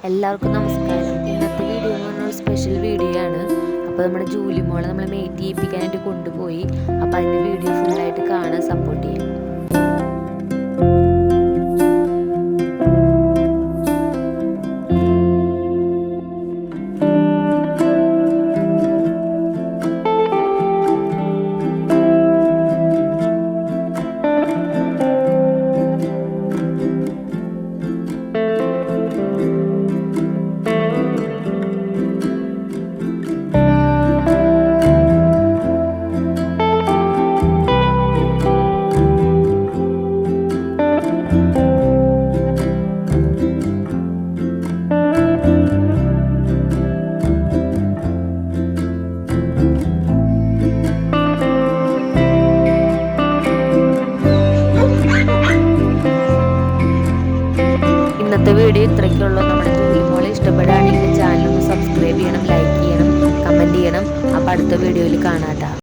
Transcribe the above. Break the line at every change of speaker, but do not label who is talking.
എല്ലാവർക്കും നമസ്കാരം. ഇന്നത്തെ വീഡിയോ എന്ന് പറഞ്ഞാൽ ഒരു സ്പെഷ്യൽ വീഡിയോ ആണ്. അപ്പോൾ നമ്മുടെ ജൂലി മോളെ നമ്മൾ മേറ്റ് ചെയ്യിപ്പിക്കാനായിട്ട് കൊണ്ടുപോയി. അപ്പോൾ അതിൻ്റെ വീഡിയോ ഫുള്ളായിട്ട് കാണാൻ സപ്പോർട്ട് ചെയ്യാം. ഇന്നത്തെ വീഡിയോ ഇത്രയ്ക്കുള്ളൂ. നമ്മുടെ ജൂലി മോളെ ഇഷ്ടപ്പെടുകയാണെങ്കിൽ ചാനൽ ഒന്ന് സബ്സ്ക്രൈബ് ചെയ്യണം, ലൈക്ക് ചെയ്യണം, കമൻറ്റ് ചെയ്യണം. അപ്പോൾ അടുത്ത വീഡിയോയിൽ കാണാം.